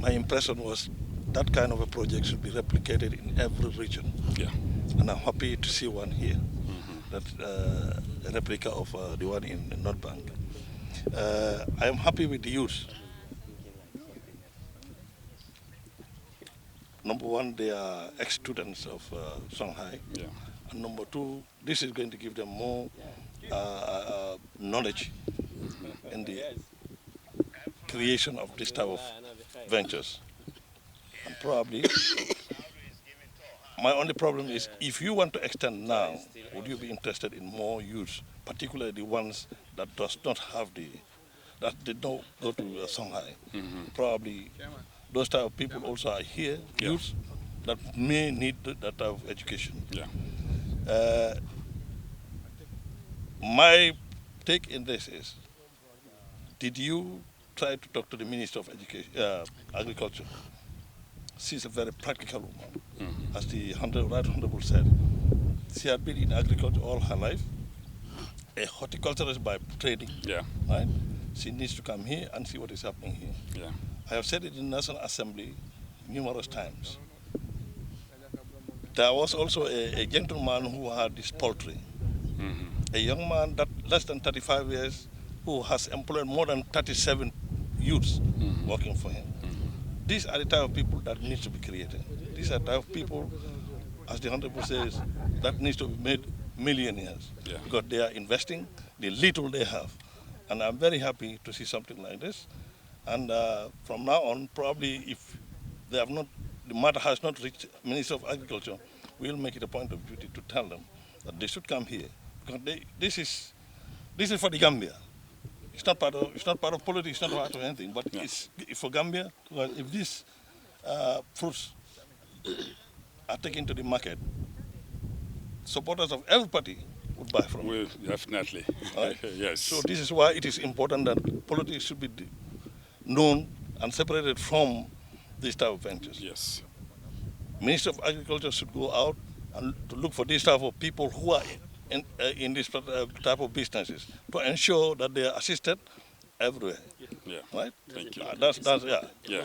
my impression was that kind of a project should be replicated in every region. Yeah. And I'm happy to see one here, that's a replica of the one in North Bank. I am happy with the youth. Number one, they are ex-students of Songhai. Yeah. And number two, this is going to give them more knowledge in the creation of this type of ventures. And probably, my only problem is, if you want to extend now, would you be interested in more youth, particularly the ones that does not have that they don't go to Songhai? Probably those type of people also are here, youth, that may need that type of education. Yeah. My take in this is, did you try to talk to the Minister of Agriculture? She's a very practical woman, as the Right Honorable said. She had been in agriculture all her life, a horticulturist by training. Yeah. Right? She needs to come here and see what is happening here. Yeah. I have said it in the National Assembly numerous times. There was also a gentleman who had this poultry. A young man that less than 35 years who has employed more than 37 youths working for him. These are the type of people that needs to be created. These are the type of people, as the Honorable says, that needs to be made millionaires. Yeah. Because they are investing the little they have. And I'm very happy to see something like this. And from now on, probably if they have not, the matter has not reached Minister of Agriculture, we'll make it a point of duty to tell them that they should come here. Because this is for the Gambia. It's not part of politics, it's not part of anything, but it's for Gambia. Because if these fruits are taken to the market, supporters of every party would buy from Well, definitely. Right? Yes. So this is why it is important that politics should be known and separated from these type of ventures. Yes. Minister of Agriculture should go out and to look for these type of people who are in this type of businesses to ensure that they are assisted everywhere. Yeah. Right? Thank you. That's yeah. Yeah.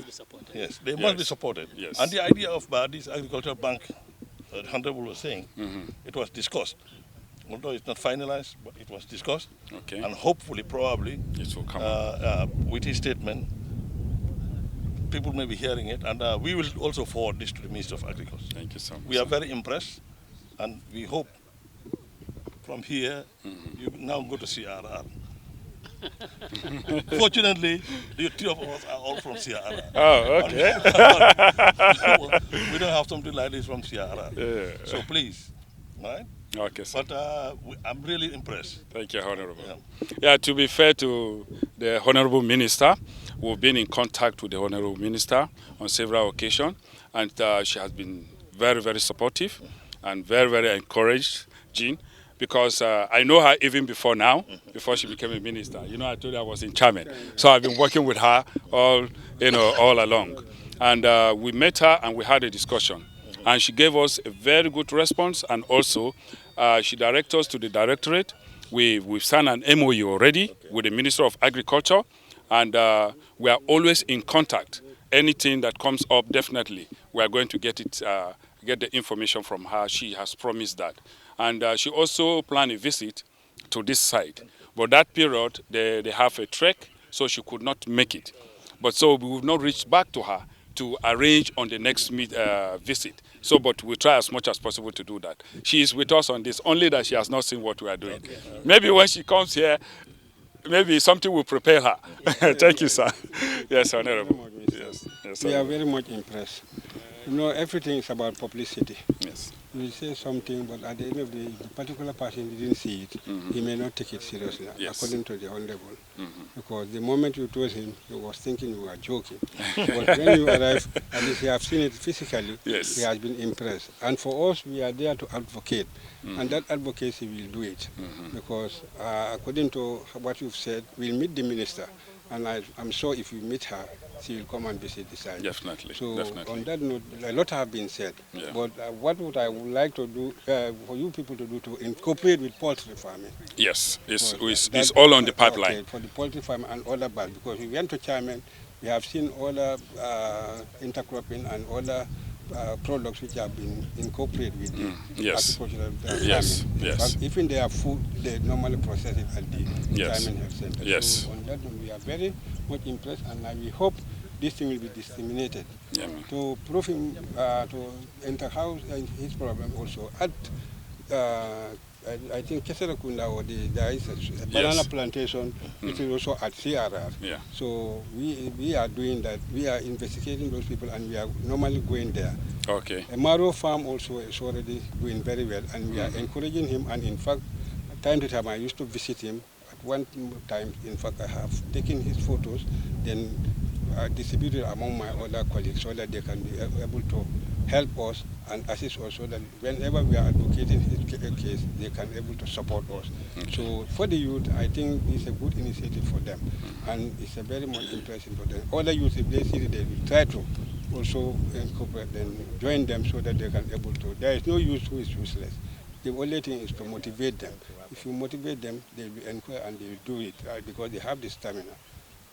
Yes, they must be supported. Yes. And the idea of this agricultural bank, the Honorable was saying, it was discussed. Although it's not finalized, but it was discussed. Okay. And hopefully, probably, It will come. with his statement, people may be hearing it, and we will also forward this to the Minister of Agriculture. Thank you so much. We are very impressed, and we hope from here you now go to CRR. Fortunately, the two of us are all from CRR. Oh, okay. We don't have something like this from CRR. Yeah. So please, right? Okay, sir. But I'm really impressed. Thank you, Honorable. Yeah, to be fair to the Honorable Minister, we've been in contact with the Honorable Minister on several occasions, and she has been very, very supportive and very, very encouraging, because I know her even before now, before she became a minister. You know, I told her I was in Chairman, so I've been working with her all along. And we met her and we had a discussion. And she gave us a very good response, and also she directed us to the directorate. We've signed an MOU already with the Minister of Agriculture, and we are always in contact. Anything that comes up, definitely, we are going to get the information from her. She has promised that. And she also planned a visit to this site. But that period, they have a trek, so she could not make it. But so we will not reach back to her to arrange on the next visit. So, but we'll try as much as possible to do that. She is with us on this, only that she has not seen what we are doing. Okay. Maybe when she comes here, maybe something will prepare her. Thank you, sir. Yes, Honorable. Yes, we are very much impressed. You know, everything is about publicity. Yes. You say something, but at the end of the day, the particular person didn't see it. He may not take it seriously, according to the Honorable. Because the moment you told him, he was thinking you were joking. But when you arrive, at least you have seen it physically, he has been impressed. And for us, we are there to advocate. And that advocacy will do it. Because according to what you've said, we'll meet the minister. And I'm sure if you meet her, she will come and visit the site. Definitely. So definitely. on that note, a lot have been said. But what would I would like to do for you people to do to incorporate with poultry farming? Yes, it's all on the pipeline. Okay, for the poultry farm and other birds, because we went to Chairman, we have seen other intercropping and other products which have been incorporated with the agricultural farming. Yes. But even their food, they normally process it at the Chairman Health Center. Yes. So on that note, we are very much impressed, and we hope this thing will be disseminated to prove him to enter house his problem also at I think Keserakunda or there is a banana plantation which is also at CRR. So we are doing that. We are investigating those people and we are normally going there. Okay. A Maro farm also is already doing very well and we are encouraging him, and in fact time to time I used to visit him. At one time, in fact, I have taken his photos, then distributed among my other colleagues so that they can be able to help us and assist us, so that whenever we are advocating his case, they can be able to support us. So for the youth, I think it's a good initiative for them, and it's a very much impressive for them. Other youth, if they see it, they will try to also incorporate and join them so that they can be able to. There is no youth who is useless. The only thing is to motivate them. If you motivate them, they will inquire and they will do it because they have the stamina.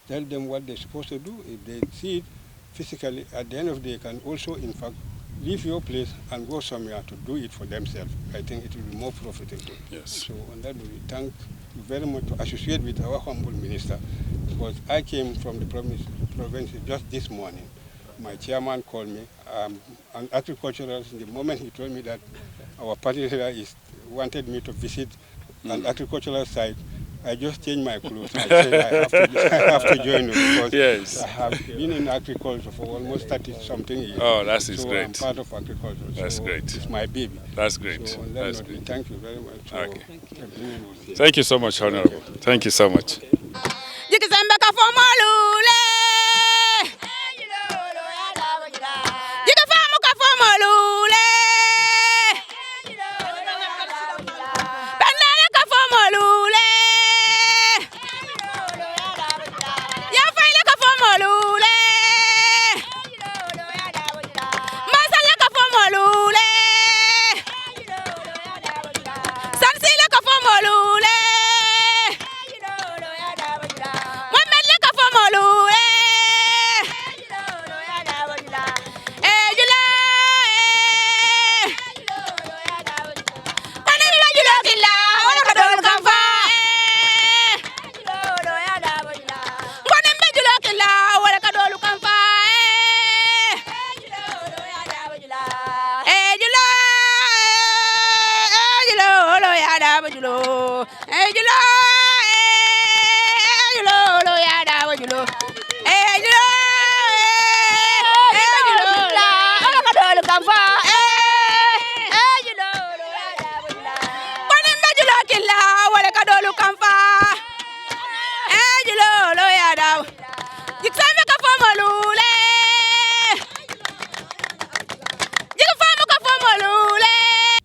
Tell them what they're supposed to do. If they see it physically, at the end of the day, can also, in fact, leave your place and go somewhere to do it for themselves. I think it will be more profitable. Yes. So on that, we thank you very much to associate with our humble minister, because I came from the province just this morning. My chairman called me, an agriculturalist. The moment he told me that our party leader wanted me to visit an agricultural site, I just changed my clothes. I said I have to join them, because I have been in agriculture for almost 30-something years. Oh, that is so great. I'm part of agriculture. That's great. It's my baby. That's great. So That's great. Thank you very much. Okay. Thank you so much, Honorable. Thank you so much.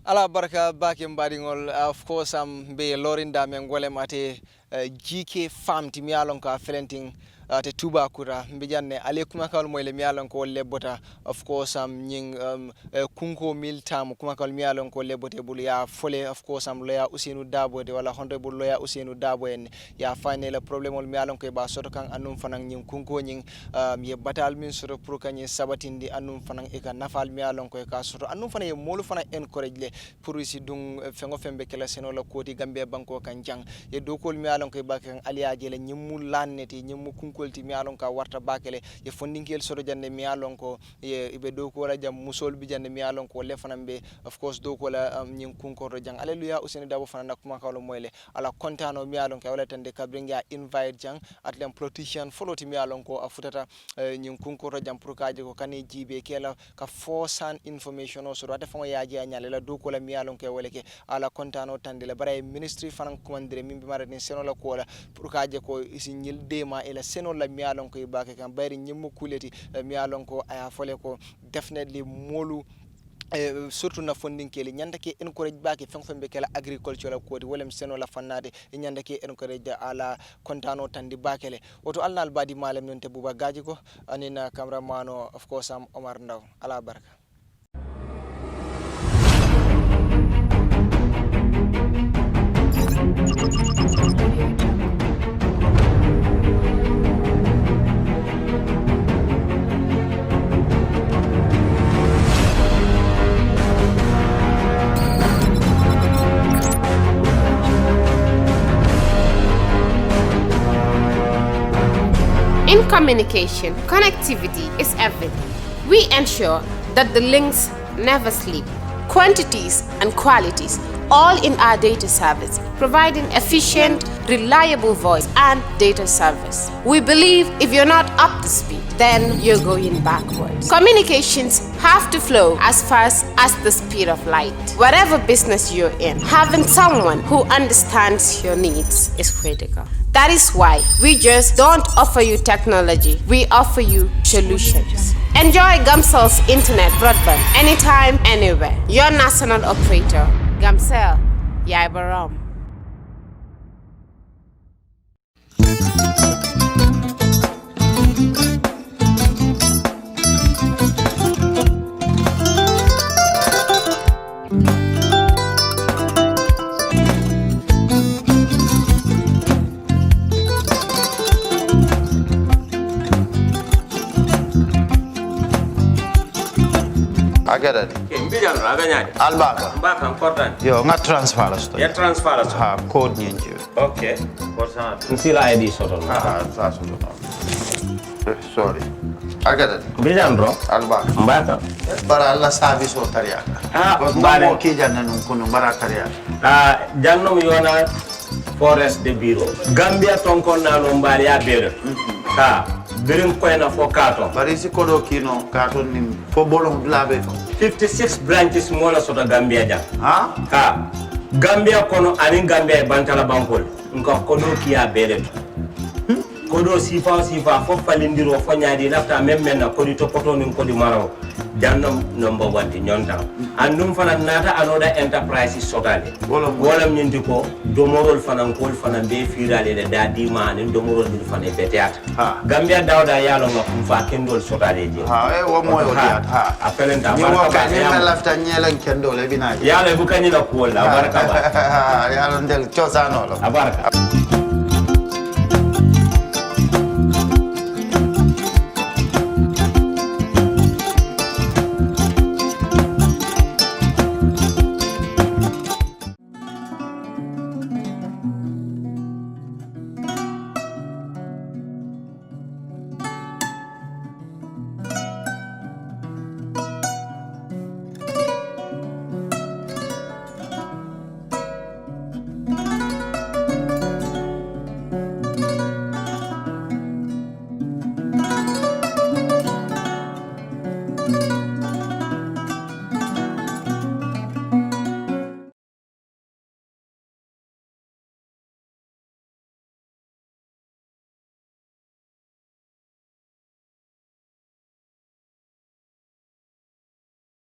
ala barka bake mbaɗigol of course be lorinda men golemate jike famti mi yalon ka felenting te Toubakuta mbijanne ale kuma kawal moyle mi yalon ko lebbota of course nying kunko mil tam kuma kawal mi yalon ko lebbote bul ya fole of course loya Ousainou Darboe de wala honorable loya Ousainou Darboe en ya fane le problème mi yalon ko ba soto kan annum fanan nying kunko nying ye batal min soto pour kany sabatindi annum fanan e ka nafal mi yalon ko ka soto annum fanan ye molu fanan encourage le pour si dung fengo fembe kala seno la koti Gambia banko kan jang ye dokol mi alon ko bakkan aliaje le nyimmu lanneti nyimmu kunkolti mi alon ka warta bakele e fondinkel sodo jande mi alon ko e be do ko la jam musol bi jande mi alon ko le fanambe of course do ko la nyin kunko to jang alleluya Ousainou Darboe fanana kuma kawlo moyle ala kontano mi alon ka wala tande kabringa invite jang atlem politician foloti mi alon ko afutata nyin kunko to jam pour kaje ko kane jibe kela ka forsan information o so rata fon yaaji anyale la do ko la mi alon ke wala ke ala kontano tande la bare ministry fanan commandre min bi mara ni seno la ko la pour kaje ko isi nyil dema ela seno la mi alon ko ibake kan bayri nyimmu kuleti mi alon ko aya fole ko definitely molu surtout na fondin keli nyandake encourage baki fen fembe kala agriculture la kodi wolem seno la fannade nyandake encourage ala kontano tandi bakele woto alnal badi malem non te buba gaji ko anina cameraman of course am Omar Ndaw ala baraka. In communication, connectivity is everything. We ensure that the links never sleep. Quantities and qualities, all in our data service, providing efficient, reliable voice and data service. We believe if you're not up to speed, then you're going backwards. Communications have to flow as fast as the speed of light. Whatever business you're in, having someone who understands your needs is critical. That is why we just don't offer you technology, we offer you solutions. Enjoy Gamcel's internet broadband anytime, anywhere. Your national operator, Gamcel, Yaibaram. Agada. Mbijan aganyadi. Albaka. Mbaka important. Yo, nga transfer la sto. Ya transfer la sto. Ha, code nyenji. Okay. Korsa. Nsila ID soto. Ah, sa soto. Sorry. Agada. Mbijan bro. Albaka. Mbaka. Bara alla service o tariya. Ah, mbare ki janna nun kunu bara tariya. Ah, janno mi yona forest de bureau. Gambia tonkon na no mbari ya bere. Ha. Birim koyna fo kato. Bari si kodo kino kato ni fo bolong blabe to. 56 branches mola sota Gambia jam. Ha? Ha. Gambia kono ani Gambia bantala bankol. Nko kodo kiya bere to. Kodo sifa fo falindiro fo nyaadi lafta memmen na kodi to poto nin kodi maraw. Jannam number 1 ti nyonta. Andum fana nata anoda enterprise sotale. Wolam nyindi ko domorol fana kol fana be firale de dadi mane domorol dil fana beteat. Gambia dawda yalo ngam fa kendol sotale je. Ha wo moyo diat ha. Apelenta ni wo ka ni lafta nyelen kendol e binaji. Yalo bu kanina ko la baraka ba. Yalo ndel chosano lo. Abaraka.